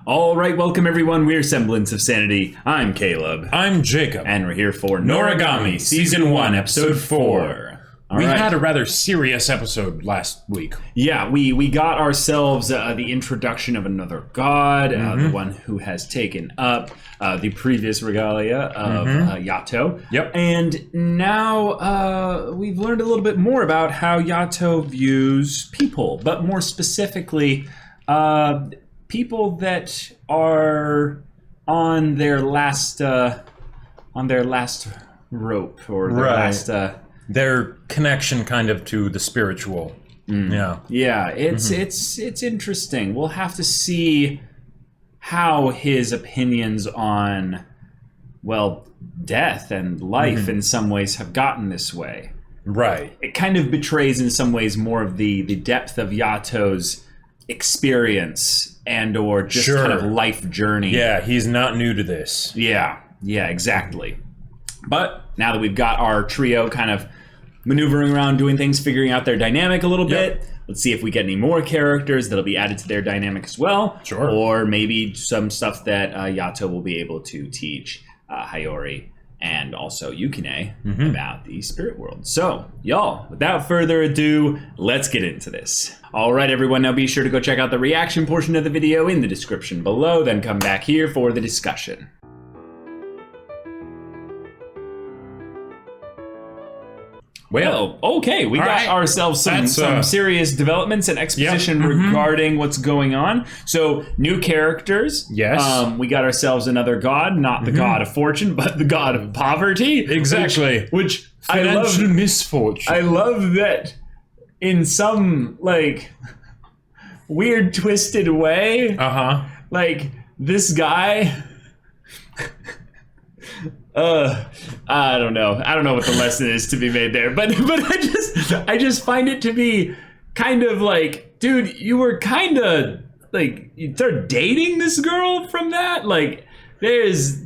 All right, welcome everyone. We're Semblance of Sanity. I'm Caleb. I'm Jacob. And we're here for Noragami, Season 1, Episode 4. We had a rather serious episode last week. Yeah, we got ourselves the introduction of another god, the one who has taken up the previous regalia of Yato. Yep. And now we've learned a little bit more about how Yato views people, but more specifically, people that are on their last rope or their last. Their connection kind of to the spiritual. Yeah. Yeah, it's interesting. We'll have to see how his opinions on, well, death and life in some ways have gotten this way. Right. It kind of betrays in some ways more of the depth of Yato's experience and or just kind of life journey. Yeah, he's not new to this. Yeah, exactly. But now that we've got our trio kind of maneuvering around, doing things, figuring out their dynamic a little bit, let's see if we get any more characters that'll be added to their dynamic as well. Sure. Or maybe some stuff that Yato will be able to teach Hayori and also Yukine about the spirit world. So, y'all, without further ado, let's get into this. All right, everyone, now be sure to go check out the reaction portion of the video in the description below, then come back here for the discussion. Well, okay, we got ourselves some serious developments and exposition regarding what's going on. So, new characters. Yes. We got ourselves another god, not the god of fortune, but the god of poverty. Exactly. Which financial misfortune. I love that in some, like, weird, twisted way. Like, this guy... I don't know. I don't know what the lesson is to be made there, but I just find it to be kind of like, dude, you were kind of like you started dating this girl from that. Like, there's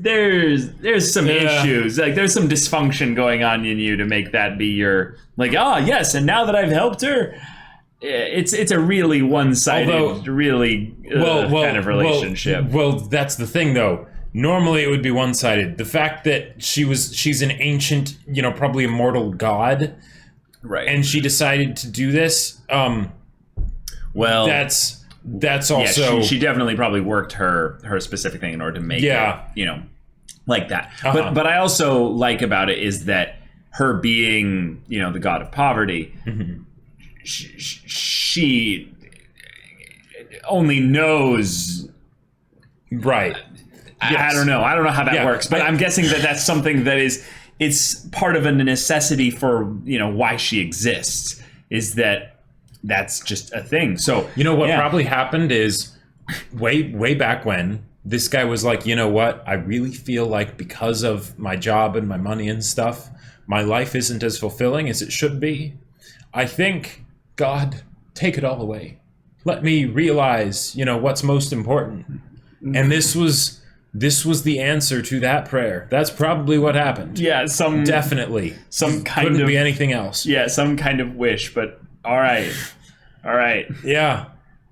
some issues. Like, there's some dysfunction going on in you to make that be your like. Oh yes, and now that I've helped her. It's a really one-sided, really kind of relationship. Well, that's the thing, though. Normally, it would be one-sided. The fact that she's an ancient, probably immortal god, right? And she decided to do this. Well, that's also she definitely probably worked her specific thing in order to make it, like that. But I also like about it is that her being, the god of poverty, she only knows, right. Yes. I don't know how that works, but I'm guessing that that's something that it's part of a necessity for, why she exists, is that's just a thing. So, what probably happened is way back when this guy was like, you know what? I really feel like because of my job and my money and stuff, my life isn't as fulfilling as it should be. I think, God, take it all away. Let me realize, what's most important. And this was the answer to that prayer. That's probably what happened. Yeah, definitely. Couldn't be anything else. Yeah, some kind of wish, but all right. Yeah.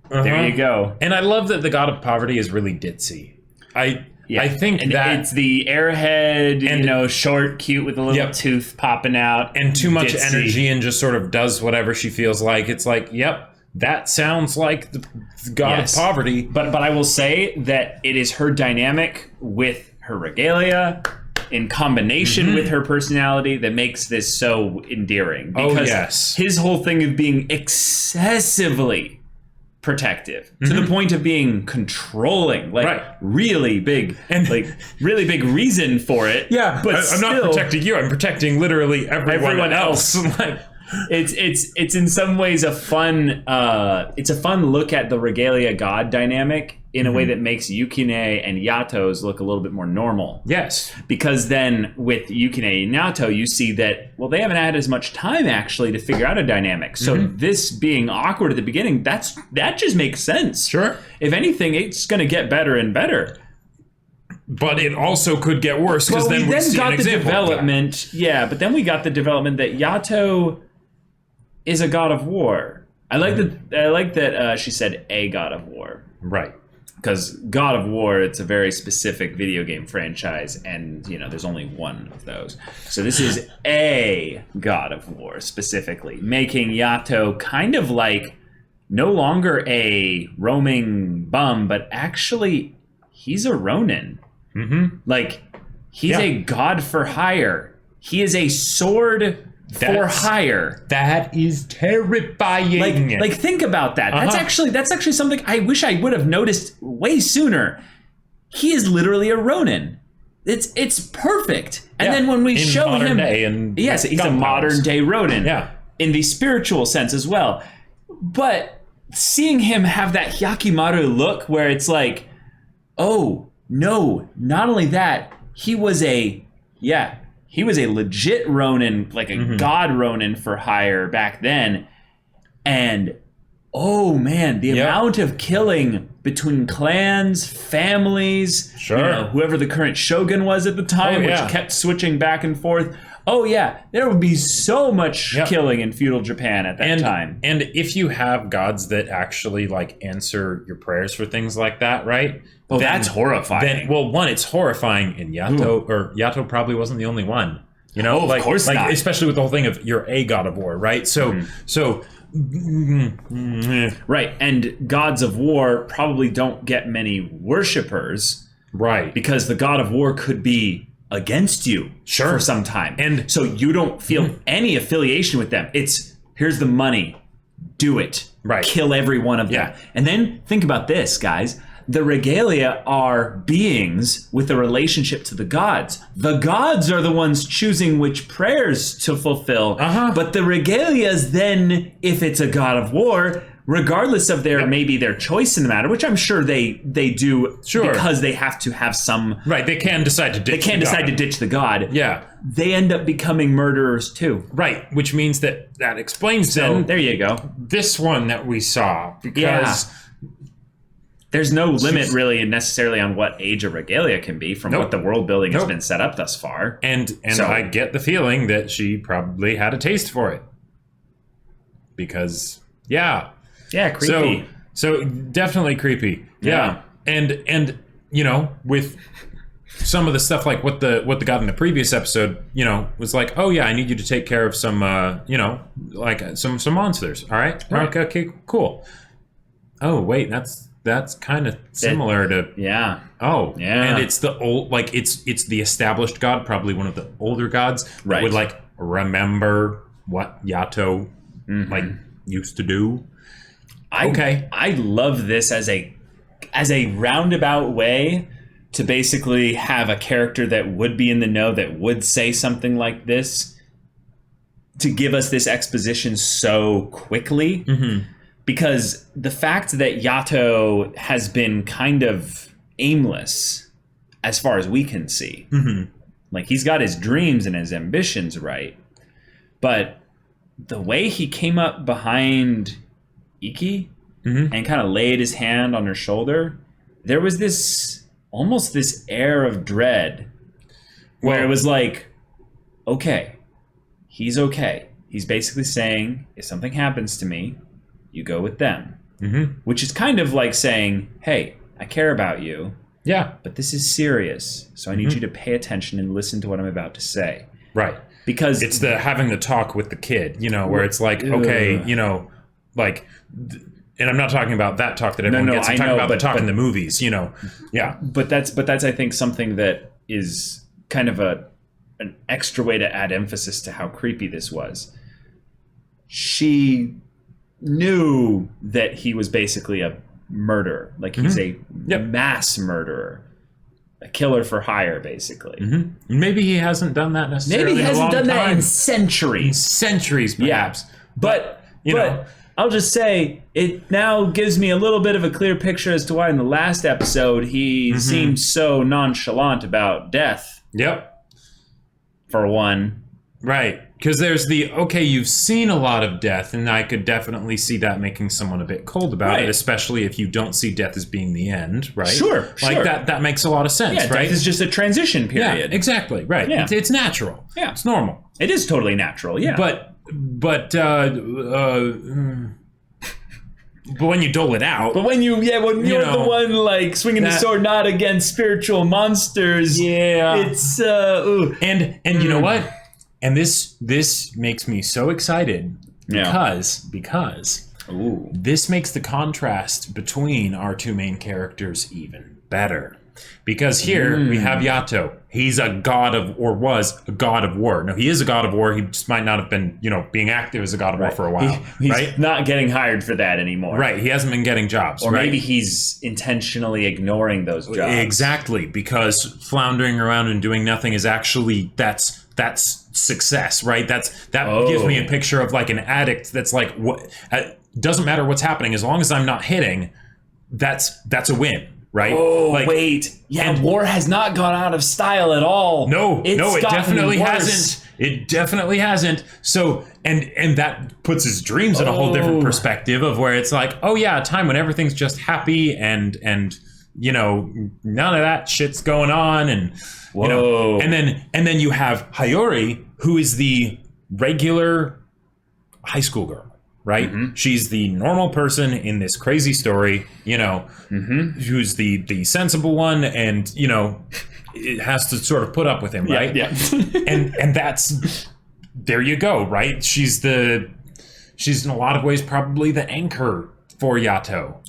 There you go. And I love that the god of poverty is really ditzy. I think that it's the airhead, and short, cute with a little tooth popping out, and too much energy, and just sort of does whatever she feels like. It's like, yep. That sounds like the god of poverty. But I will say that it is her dynamic with her regalia in combination with her personality that makes this so endearing. Because his whole thing of being excessively protective to the point of being controlling, like really big, and like really big reason for it. Yeah, but I'm not protecting you. I'm protecting literally everyone else. Like, it's in some ways a fun look at the regalia god dynamic in a way that makes Yukine and Yato's look a little bit more normal. Yes. Because then with Yukine and Yato, you see that, well, they haven't had as much time actually to figure out a dynamic. So this being awkward at the beginning, that just makes sense. Sure. If anything, it's going to get better and better. But it also could get worse because then we see an example. But then we got the development that Yato is a god of war. I like that she said a god of war. Right. because God of War, it's a very specific video game franchise, and there's only one of those. So this is a God of War specifically, making Yato kind of like no longer a roaming bum, but actually he's a Ronin. Like he's a god for hire. He is a sword for hire. That is terrifying. Like think about that. That's actually something I wish I would have noticed way sooner. He is literally a Ronin. It's perfect. And then when we show him, yes, he's a modern day Ronin. Yeah, in the spiritual sense as well. But seeing him have that Hyakimaru look, where it's like, oh no, not only that, he was a legit Ronin, like a god Ronin for hire back then. And oh man, the amount of killing between clans, families, whoever the current shogun was at the time, which kept switching back and forth. Oh yeah, there would be so much killing in feudal Japan at that time. And if you have gods that actually like answer your prayers for things like that, right? Well, that's horrifying. One, it's horrifying, and Yato probably wasn't the only one. Of course not. Especially with the whole thing of you're a god of war, right? Right, and gods of war probably don't get many worshippers, right? Because the god of war could be against you for some time, and so you don't feel any affiliation with them. It's here's the money, do it, right? Kill every one of them, and then think about this, guys. The regalia are beings with a relationship to the gods. The gods are the ones choosing which prayers to fulfill. But the regalias then, if it's a god of war, regardless of maybe their choice in the matter, which I'm sure they do because they have to have some... Right, they can decide to ditch the god. Yeah. They end up becoming murderers too. Right, which means that explains then... There you go. This one that we saw, because... There's no limit really necessarily on what age a regalia can be from what the world building has been set up thus far. And so, I get the feeling that she probably had a taste for it. Because, creepy. So definitely creepy. Yeah. And with some of the stuff like what the god in the previous episode, was like, oh yeah, I need you to take care of some like some monsters. All right. Okay, cool. Oh wait, that's kind of similar to and it's the old, like it's the established god, probably one of the older gods that would like remember what Yato like used to do. I love this as a roundabout way to basically have a character that would be in the know, that would say something like this, to give us this exposition so quickly. Because the fact that Yato has been kind of aimless, as far as we can see, like he's got his dreams and his ambitions, right? But the way he came up behind Iki and kind of laid his hand on her shoulder, there was this air of dread where it was like, okay, he's okay. He's basically saying, if something happens to me, you go with them. Which is kind of like saying, hey, I care about you. Yeah. But this is serious. So I need you to pay attention and listen to what I'm about to say. Right. Because it's the having the talk with the kid, where it's like, okay, like, and I'm not talking about that talk that everyone gets. I'm talking about the talk in the movies, Yeah. But that's I think something that is kind of an extra way to add emphasis to how creepy this was. She knew that he was basically a murderer, like he's a mass murderer, a killer for hire, basically. Maybe he hasn't done that necessarily. Maybe he hasn't done that in centuries. Perhaps. But I'll just say it now gives me a little bit of a clear picture as to why in the last episode he seemed so nonchalant about death. Yep. For one. Right. Because there's you've seen a lot of death, and I could definitely see that making someone a bit cold about it, especially if you don't see death as being the end, right? Sure. That makes a lot of sense, right? Death is just a transition period. Yeah, exactly, right. Yeah. It's natural. Yeah. It's normal. It is totally natural, yeah. But when you dole it out. But when you're the one like swinging the sword not against spiritual monsters, it's ooh. And you know what? And this makes me so excited because ooh. This makes the contrast between our two main characters even better. Because here we have Yato. He's a god of, or was a god of war. No, he is a god of war. He just might not have been, being active as a god of war for a while. He's not getting hired for that anymore. Right. He hasn't been getting jobs. Or maybe he's intentionally ignoring those jobs. Exactly. Because floundering around and doing nothing is actually, that's success, right? That gives me a picture of like an addict that's like, what doesn't matter what's happening as long as I'm not hitting. That's a win. Right? Oh, wait. Yeah, and war has not gone out of style at all. No, it definitely hasn't. It definitely hasn't. So, and that puts his dreams in a whole different perspective of where it's like, oh yeah, a time when everything's just happy and none of that shit's going on and and then you have Hayori, who is the regular high school girl. Right? Mm-hmm. She's the normal person in this crazy story, who's the sensible one and, it has to sort of put up with him, right? Yeah. and that's, there you go, right? She's in a lot of ways probably the anchor for Yato,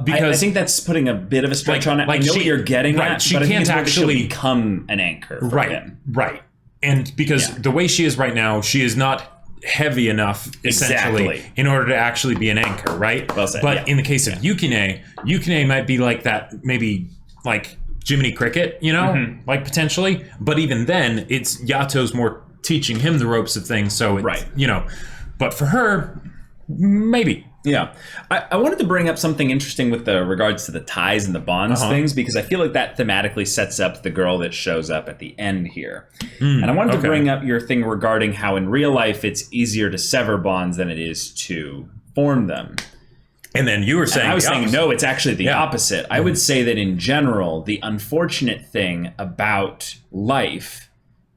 because I think that's putting a bit of a stretch on it. I know what you're getting at, she but can't I think actually become an anchor for him. Right. And because the way she is right now, she is not heavy enough essentially in order to actually be an anchor, right? Well said, but in the case of Yukine might be like that, maybe like Jiminy Cricket, like potentially. But even then, it's Yato's more teaching him the ropes of things. So it's, but for her, maybe. Yeah. I wanted to bring up something interesting with the regards to the ties and the bonds things, because I feel like that thematically sets up the girl that shows up at the end here. And I wanted to bring up your thing regarding how in real life it's easier to sever bonds than it is to form them. And then you were saying I was saying, no, it's actually the opposite. I would say that in general, the unfortunate thing about life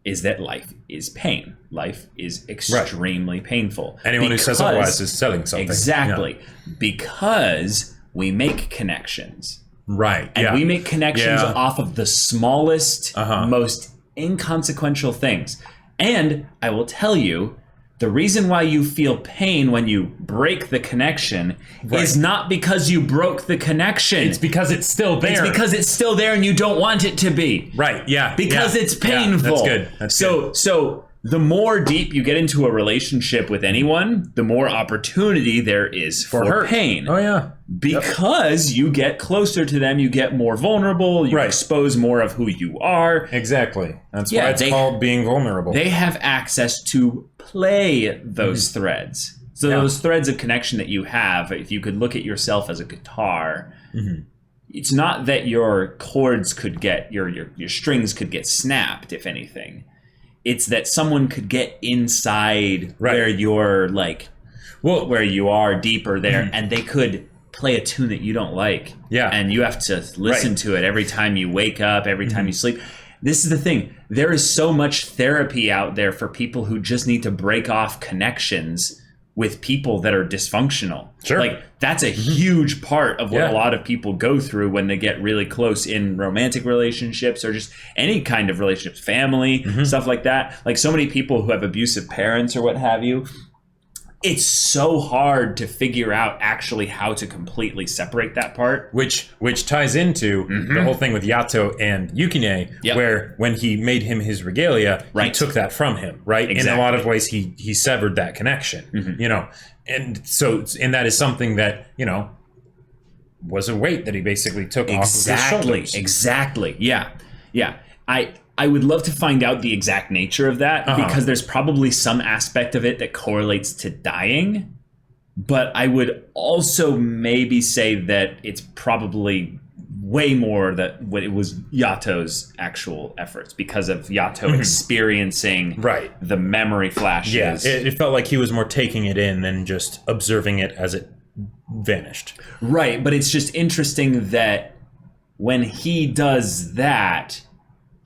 is that life is pain. Life is extremely painful. Anyone who says otherwise is selling something. Exactly. Because we make connections. Right. And we make connections off of the smallest, most inconsequential things. And I will tell you, the reason why you feel pain when you break the connection is not because you broke the connection. It's because it's still there. It's because it's still there and you don't want it to be. Right, yeah. Because it's painful. Yeah, that's good. So the more deep you get into a relationship with anyone, the more opportunity there is for pain. Oh, yeah. Because you get closer to them, you get more vulnerable, you expose more of who you are. Exactly. That's why it's called being vulnerable. They have access to play those threads. So those threads of connection that you have, if you could look at yourself as a guitar, it's not that your chords could get, your strings could get snapped, if anything. It's that someone could get inside where you're like, where you are deeper there, and they could play a tune that you don't like. Yeah. And you have to listen to it every time you wake up, every time you sleep. This is the thing. There is so much therapy out there for people who just need to break off connections with people that are dysfunctional. Sure. Like, that's a huge part of what a lot of people go through when they get really close in romantic relationships or just any kind of relationships, family, stuff like that. Like, so many people who have abusive parents or what have you, it's so hard to figure out actually how to completely separate that part. Which ties into the whole thing with Yato and Yukine, where when he made him his regalia, he took that from him, right? Exactly. In a lot of ways, he severed that connection, And so, and that is something that, was a weight that he basically took off of his shoulders. Exactly. Yeah. I would love to find out the exact nature of that because there's probably some aspect of it that correlates to dying. But I would also maybe say that it's probably way more that what it was Yato's actual efforts because of Yato experiencing the memory flashes. Yeah, it felt like he was more taking it in than just observing it as it vanished. Right, but it's just interesting that when he does that,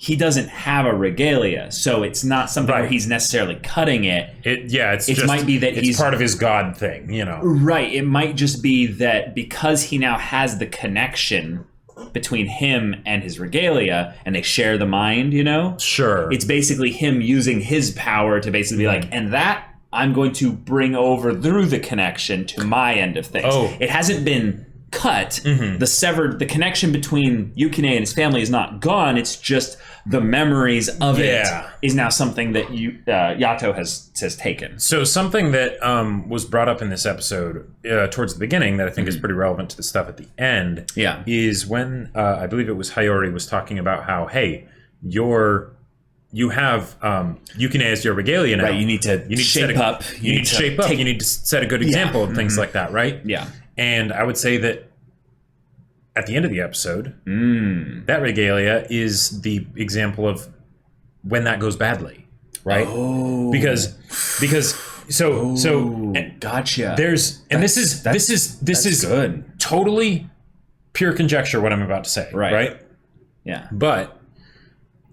he doesn't have a regalia, so it's not something where he's necessarily cutting it. It just, might be that it's part of his god thing, Right. It might just be that because he now has the connection between him and his regalia, and they share the mind, Sure. It's basically him using his power to basically be like, and that I'm going to bring over through the connection to my end of things. Oh. It hasn't been cut. The connection between Yukine and his family is not gone. It's just the memories of it is now something that Yato has taken. So something that was brought up in this episode towards the beginning that I think is pretty relevant to the stuff at the end is when I believe it was Hayori was talking about how, hey, you have Yukine as your regalia now. Right, you need to shape up. You need to shape up. You need to set a good example and things like that, right? Yeah. And I would say that at the end of the episode, that regalia is the example of when that goes badly, right? Oh. Because Gotcha. This is good. Totally pure conjecture what I'm about to say, right? Yeah. But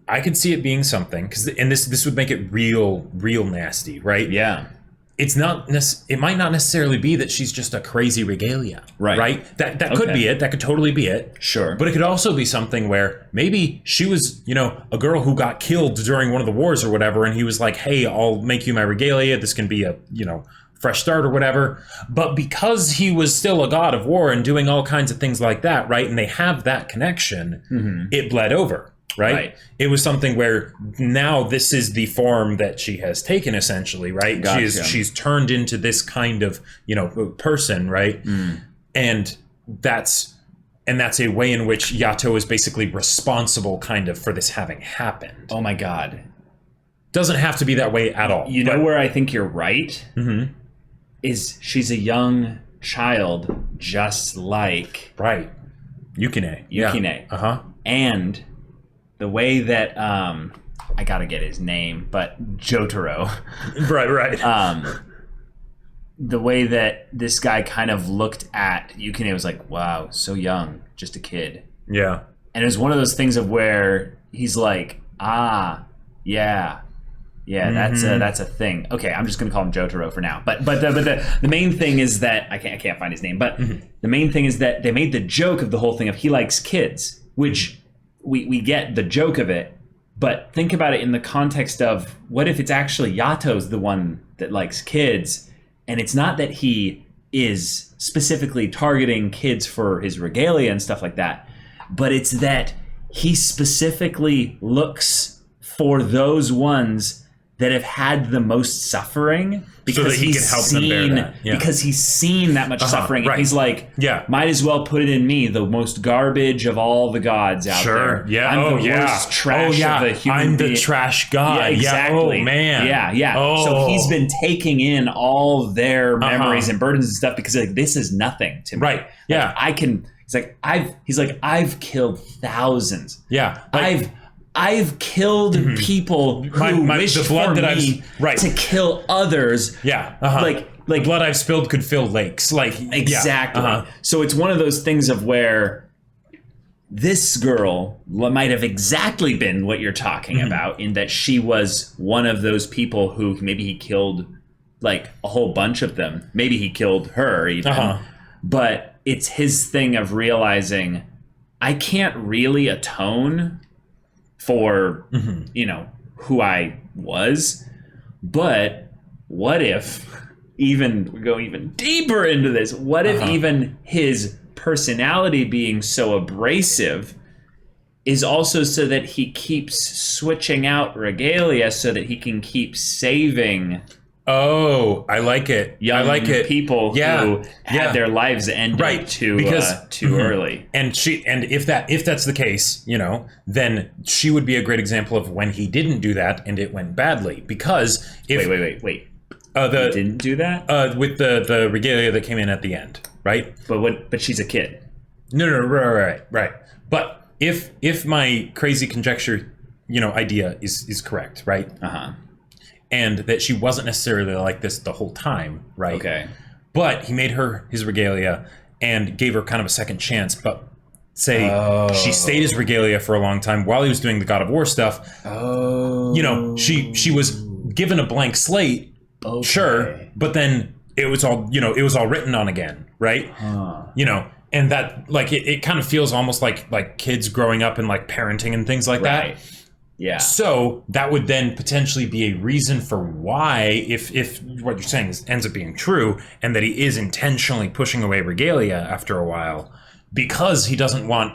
I could see it being something and this would make it real nasty, right? Yeah. It's not. It might not necessarily be that she's just a crazy regalia, right? That could be it. That could totally be it. Sure. But it could also be something where maybe she was, a girl who got killed during one of the wars or whatever, and he was like, "Hey, I'll make you my regalia. This can be a, fresh start or whatever." But because he was still a god of war and doing all kinds of things like that, right? And they have that connection, it bled over. Right? It was something where now this is the form that she has taken, essentially, right? Gotcha. She's turned into this kind of, person, right? And that's a way in which Yato is basically responsible kind of for this having happened. Oh my God. Doesn't have to be that way at all. You know where I think you're right? Is she's a young child just like... Right. Yukine. Yeah. And... the way that I gotta get his name, but Jotaro. Right. The way that this guy kind of looked at Yukine was like, wow, so young, just a kid. Yeah. And it was one of those things of where he's like, yeah, that's a thing. Okay, I'm just gonna call him Jotaro for now. But the main thing is that I can't find his name. But the main thing is that they made the joke of the whole thing of he likes kids, which. We get the joke of it, but think about it in the context of what if it's actually Yato's the one that likes kids, and it's not that he is specifically targeting kids for his regalia and stuff like that, but it's that he specifically looks for those ones that have had the most suffering because so that he can help them bear that. Yeah. Because he's seen that much suffering. Right. And he's like, might as well put it in me, the most garbage of all the gods out there. Yeah. I'm the worst trash of the human I'm being. the trash god. Yeah, exactly. Oh, man. Yeah. Oh. So he's been taking in all their memories and burdens and stuff because like this is nothing to me. Right. Yeah. Like, I've killed thousands. Yeah. I've killed people who wished the blood for that me to kill others. Yeah. Like the blood I've spilled could fill lakes. Exactly. So it's one of those things of where this girl might have exactly been what you're talking about, in that she was one of those people who maybe he killed like a whole bunch of them. Maybe he killed her even. But it's his thing of realizing I can't really atone for who I was, but what if we go even deeper into this, what if even his personality being so abrasive is also so that he keeps switching out regalia so that he can keep saving I like it. young people who had their lives ended too early. And if that's the case, then she would be a great example of when he didn't do that and it went badly. Because if Wait. he didn't do that? With the regalia that came in at the end, right? But she's a kid. No, right. But if my crazy conjecture, idea is correct, right? And that she wasn't necessarily like this the whole time, right? Okay. But he made her his regalia and gave her kind of a second chance. But say she stayed as regalia for a long time while he was doing the God of War stuff. You know, she was given a blank slate, sure, but then it was all, you know, it was all written on again, right? You know, and that, like, it kind of feels almost like kids growing up and like parenting and things like that. Yeah. So that would then potentially be a reason for why, if what you're saying ends up being true, and that he is intentionally pushing away regalia after a while, because he doesn't want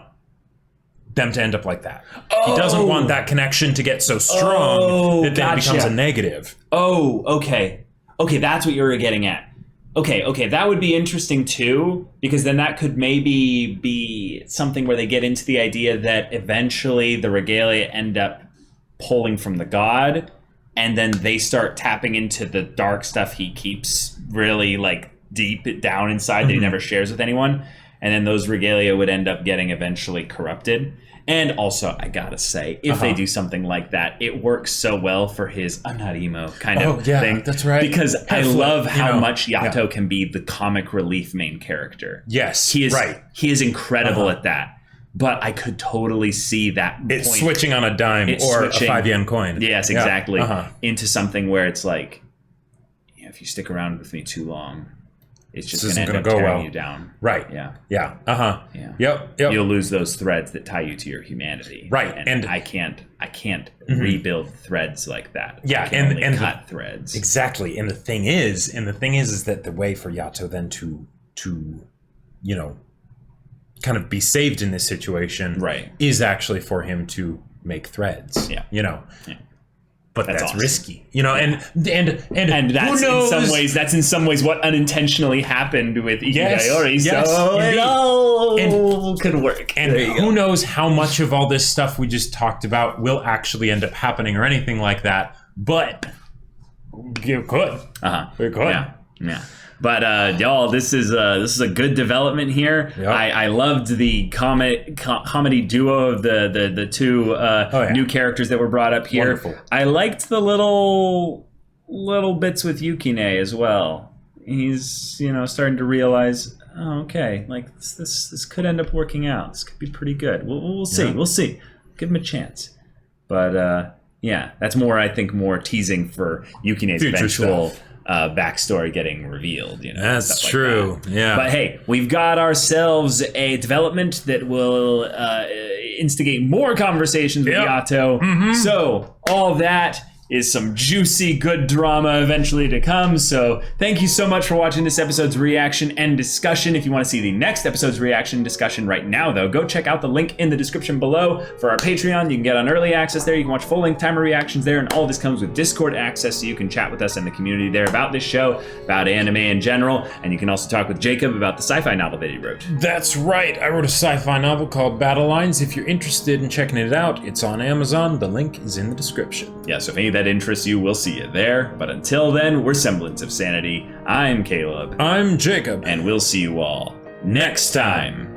them to end up like that. He doesn't want that connection to get so strong that then it becomes a negative. Okay, that's what you were getting at. Okay, that would be interesting too, because then that could maybe be something where they get into the idea that eventually the regalia end up pulling from the god, and then they start tapping into the dark stuff he keeps really like deep down inside that he never shares with anyone, and then those regalia would end up getting eventually corrupted. And also, I gotta say, if they do something like that, it works so well for his I'm not emo kind of thing. That's right. Because I love how much Yato can be the comic relief main character. Yes, he is. Right. He is incredible at that. But I could totally see that it's point. Switching on a dime or a 5 yen coin. Yes, exactly. Into something where it's like, you know, if you stick around with me too long, it's just going to end up tearing you down. Right. Yeah. Yeah. Yeah. Yep. You'll lose those threads that tie you to your humanity. Right. And I can't rebuild threads like that. Yeah. I can only cut threads. Exactly. And the thing is that the way for Yato then to you know, kind of be saved in this situation, right, is actually for him to make threads. Yeah. You know. Yeah. But that's awesome. Risky, you know, and that's in some ways what unintentionally happened with Ikigayori. So it all could work. And who knows how much of all this stuff we just talked about will actually end up happening or anything like that. But it could. It could. Yeah. But y'all, this is a good development here. Yep. I loved the comedy duo of the two new characters that were brought up here. Wonderful. I liked the little bits with Yukine as well. He's, you know, starting to realize, okay, like this could end up working out. This could be pretty good. We'll see. Yeah. We'll see. Give him a chance. But yeah, that's more teasing for Yukine's eventual backstory getting revealed, you know. That's true. Like that. Yeah. But hey, we've got ourselves a development that will instigate more conversations with Yato. So all that is some juicy, good drama eventually to come. So thank you so much for watching this episode's reaction and discussion. If you want to see the next episode's reaction and discussion right now, though, go check out the link in the description below for our Patreon. You can get on early access there. You can watch full-length timer reactions there, and all this comes with Discord access, so you can chat with us in the community there about this show, about anime in general, and you can also talk with Jacob about the sci-fi novel that he wrote. That's right. I wrote a sci-fi novel called Battle Lines. If you're interested in checking it out, it's on Amazon. The link is in the description. Yeah, so if any of that interests you, we'll see you there. But until then, we're Semblance of Sanity. I'm Caleb. I'm Jacob. And we'll see you all next time.